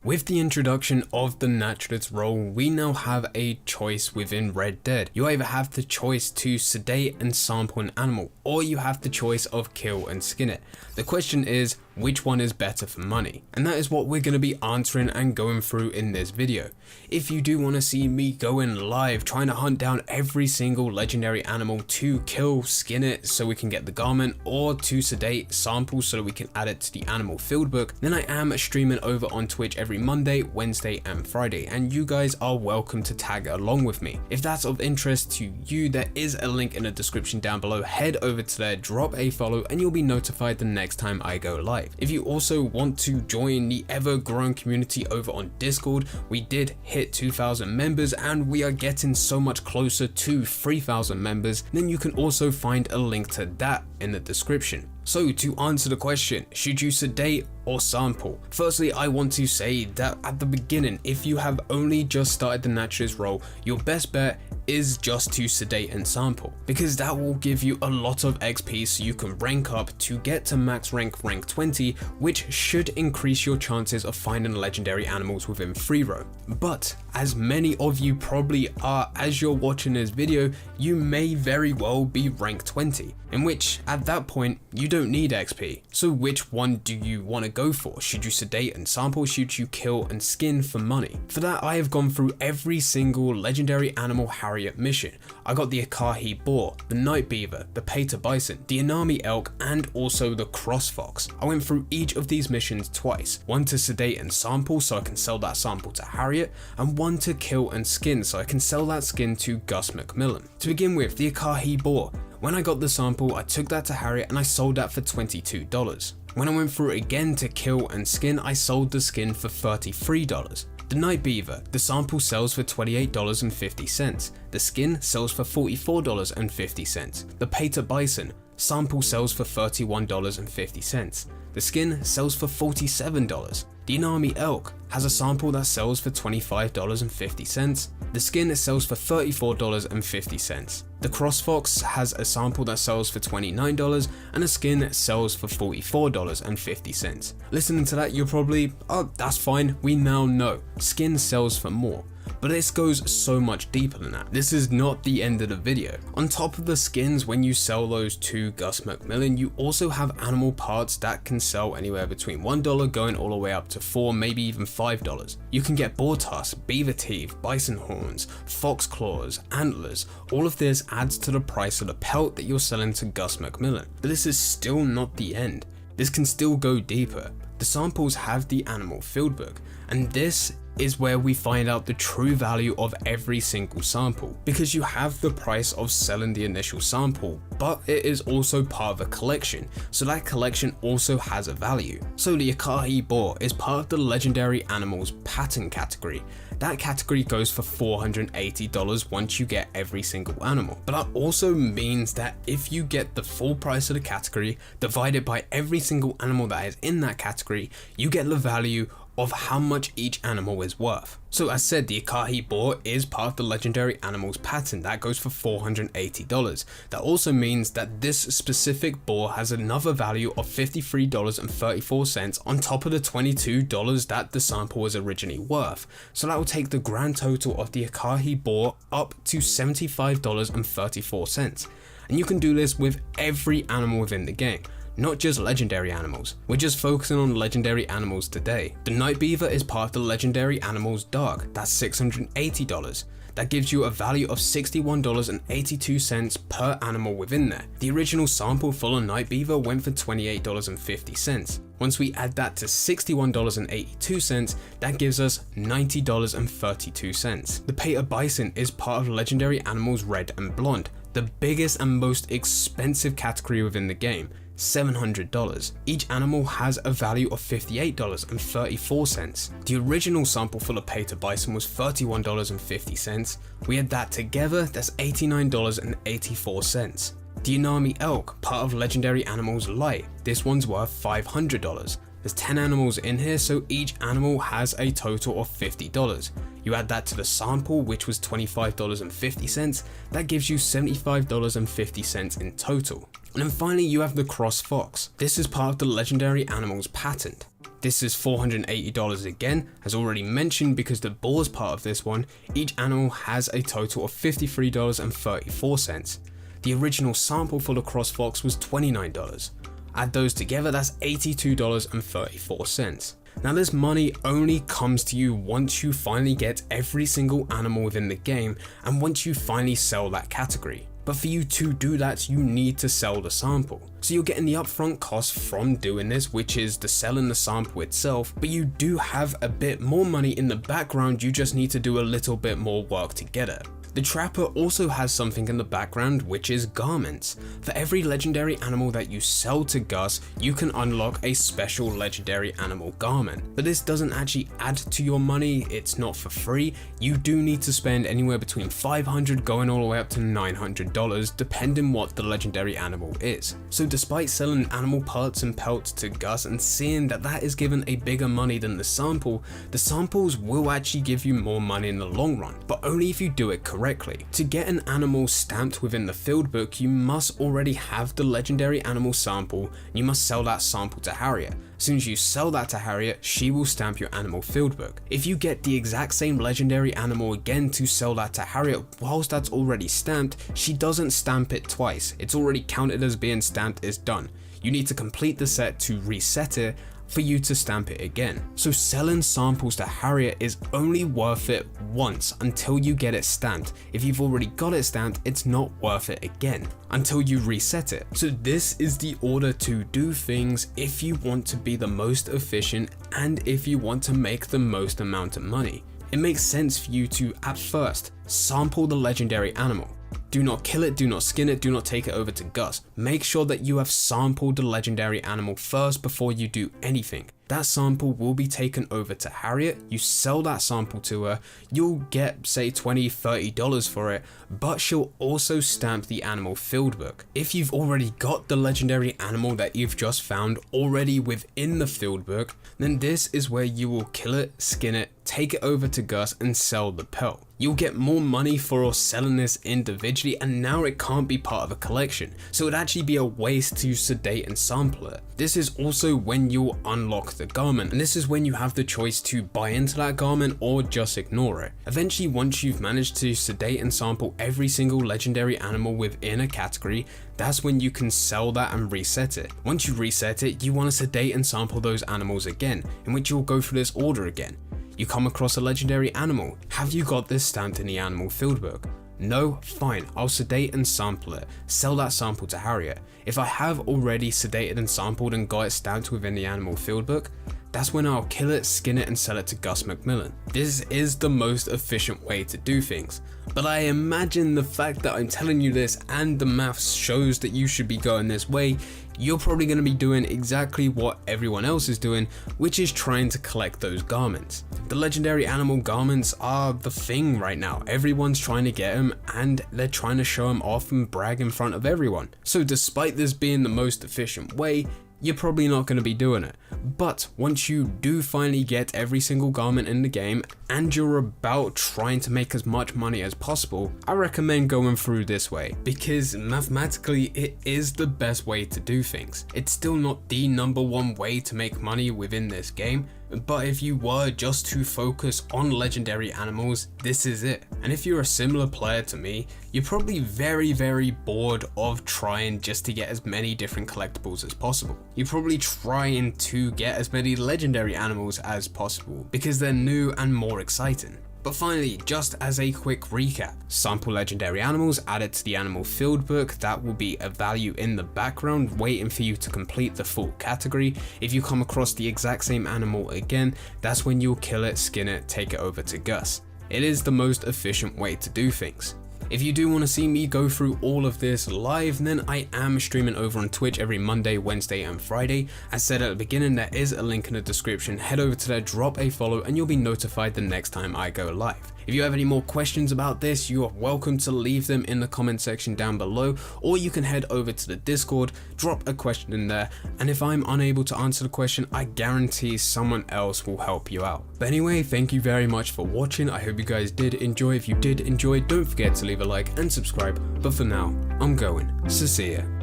With the introduction of the Naturalist role, we now have a choice within Red Dead. You either have the choice to sedate and sample an animal, or you have the choice of kill and skin it. The question is, which one is better for money? And that is what we're going to be answering and going through in this video. If you do want to see me going live trying to hunt down every single legendary animal to kill, skin it so we can get the garment, or to sedate, sample so that we can add it to the animal field book, then I am streaming over on Twitch every Monday, Wednesday and Friday, and you guys are welcome to tag along with me. If that's of interest to you, there is a link in the description down below. Head over to there, drop a follow, and you'll be notified the next time I go live. If you also want to join the ever-growing community over on Discord, we did hit 2,000 members and we are getting so much closer to 3,000 members, then you can also find a link to that in the description. So to answer the question, should you sedate or sample? Firstly, I want to say that at the beginning, if you have only just started the Naturalist role, your best bet is just to sedate and sample, because that will give you a lot of XP so you can rank up to get to max rank 20, which should increase your chances of finding legendary animals within free roam. But as many of you probably are as you're watching this video, you may very well be rank 20, in which at that point you don't need XP. So which one do you want to go for? Should you sedate and sample? Should you kill and skin for money? For that, I have gone through every single legendary animal Harriet mission. I got the Akahi boar, the night beaver, the pater bison, the Inami elk, and also the cross fox. I went through each of these missions twice, one to sedate and sample so I can sell that sample to Harriet, and one to kill and skin so I can sell that skin to Gus McMillan. To begin with, the Akahi boar. When I got the sample, I took that to Harriet and I sold that for $22. When I went through it again to kill and skin, I sold the skin for $33. The night beaver, the sample sells for $28.50. The skin sells for $44.50. The pater bison, sample sells for $31.50. The skin sells for $47. The Inami elk has a sample that sells for $25.50. The skin sells for $34.50. The cross fox has a sample that sells for $29 and a skin sells for $44.50. Listening to that, you're probably, oh, that's fine, we now know. Skin sells for more. But this goes so much deeper than that. This is not the end of the video. On top of the skins, when you sell those to Gus McMillan, you also have animal parts that can sell anywhere between $1 going all the way up to $4, maybe even $5. You can get boar tusks, beaver teeth, bison horns, fox claws, antlers. All of this adds to the price of the pelt that you're selling to Gus McMillan. But this is still not the end. This can still go deeper. The samples have the animal field book, and this is where we find out the true value of every single sample, because you have the price of selling the initial sample, but it is also part of a collection, so that collection also has a value. So the Akahi boar is part of the legendary animals pattern category. That category goes for $480 once you get every single animal. But that also means that if you get the full price of the category divided by every single animal that is in that category, you get the value of how much each animal is worth. So as said, the Akahi boar is part of the legendary animals pattern that goes for $480. That also means that this specific boar has another value of $53.34 on top of the $22 that the sample was originally worth. So that will take the grand total of the Akahi boar up to $75.34. And you can do this with every animal within the game, not just legendary animals. We're just focusing on legendary animals today. The night beaver is part of the legendary animals dog. That's $680. That gives you a value of $61.82 per animal within there. The original sample full of night beaver went for $28.50. Once we add that to $61.82, that gives us $90.32. The pater bison is part of legendary animals red and blonde, the biggest and most expensive category within the game. $700. Each animal has a value of $58.34. The original sample full of pater bison was $31.50. We add that together, that's $89.84. The Inami elk, part of legendary animals light. This one's worth $500. There's 10 animals in here, so each animal has a total of $50. You add that to the sample, which was $25.50, that gives you $75.50 in total. And then finally you have the cross fox. This is part of the legendary animals patent. This is $480 again, as already mentioned, because the boars part of this one, each animal has a total of $53.34. The original sample for the cross fox was $29. Add those together, that's $82.34. Now this money only comes to you once you finally get every single animal within the game and once you finally sell that category. But for you to do that, you need to sell the sample. So you're getting the upfront cost from doing this, which is the selling the sample itself, but you do have a bit more money in the background, you just need to do a little bit more work to get it. The trapper also has something in the background, which is garments. For every legendary animal that you sell to Gus, you can unlock a special legendary animal garment. But this doesn't actually add to your money, it's not for free. You do need to spend anywhere between $500 going all the way up to $900, depending what the legendary animal is. So despite selling animal parts and pelts to Gus and seeing that that is given a bigger money than the samples will actually give you more money in the long run, but only if you do it correctly. To get an animal stamped within the field book, you must already have the legendary animal sample, and you must sell that sample to Harriet. As soon as you sell that to Harriet, she will stamp your animal field book. If you get the exact same legendary animal again to sell that to Harriet whilst that's already stamped, she doesn't stamp it twice. It's already counted as being stamped, it's done. You need to complete the set to reset it for you to stamp it again. So selling samples to Harriet is only worth it once until you get it stamped. If you've already got it stamped, it's not worth it again until you reset it. So this is the order to do things if you want to be the most efficient and if you want to make the most amount of money. It makes sense for you to, at first, sample the legendary animal. Do not kill it, do not skin it, do not take it over to Gus. Make sure that you have sampled the legendary animal first before you do anything. That sample will be taken over to Harriet, you sell that sample to her, you'll get say $20, $30 for it, but she'll also stamp the animal field book. If you've already got the legendary animal that you've just found already within the field book, then this is where you will kill it, skin it, take it over to Gus and sell the pelt. You'll get more money for selling this individually, and now it can't be part of a collection, so it'd actually be a waste to sedate and sample it. This is also when you'll unlock the garment, and this is when you have the choice to buy into that garment or just ignore it. Eventually, once you've managed to sedate and sample every single legendary animal within a category, that's when you can sell that and reset it. Once you reset it, you want to sedate and sample those animals again, in which you'll go through this order again. You come across a legendary animal. Have you got this stamped in the animal field book? No? Fine, I'll sedate and sample it. Sell that sample to Harriet. If I have already sedated and sampled and got it stamped within the animal field book, that's when I'll kill it, skin it and sell it to Gus McMillan. This is the most efficient way to do things. But I imagine the fact that I'm telling you this and the maths shows that you should be going this way, you're probably going to be doing exactly what everyone else is doing, which is trying to collect those garments. The legendary animal garments are the thing right now. Everyone's trying to get them and they're trying to show them off and brag in front of everyone. So despite this being the most efficient way, you're probably not going to be doing it. But once you do finally get every single garment in the game and you're about trying to make as much money as possible, I recommend going through this way, because mathematically it is the best way to do things. It's still not the #1 way to make money within this game, but if you were just to focus on legendary animals, this is it. And if you're a similar player to me, you're probably very bored of trying just to get as many different collectibles as possible. You're probably trying to get as many legendary animals as possible because they're new and more exciting. But finally, just as a quick recap, sample legendary animals added to the animal field book. That will be a value in the background waiting for you to complete the full category. If you come across the exact same animal again, that's when you'll kill it, skin it, take it over to Gus. It is the most efficient way to do things. If you do want to see me go through all of this live, then I am streaming over on Twitch every Monday, Wednesday and Friday. As said at the beginning, there is a link in the description. Head over to there, drop a follow and you'll be notified the next time I go live. If you have any more questions about this, you are welcome to leave them in the comment section down below, or you can head over to the Discord, drop a question in there, and if I'm unable to answer the question, I guarantee someone else will help you out. But anyway, thank you very much for watching. I hope you guys did enjoy. If you did enjoy, don't forget to leave a like and subscribe. But for now, I'm going. So see ya.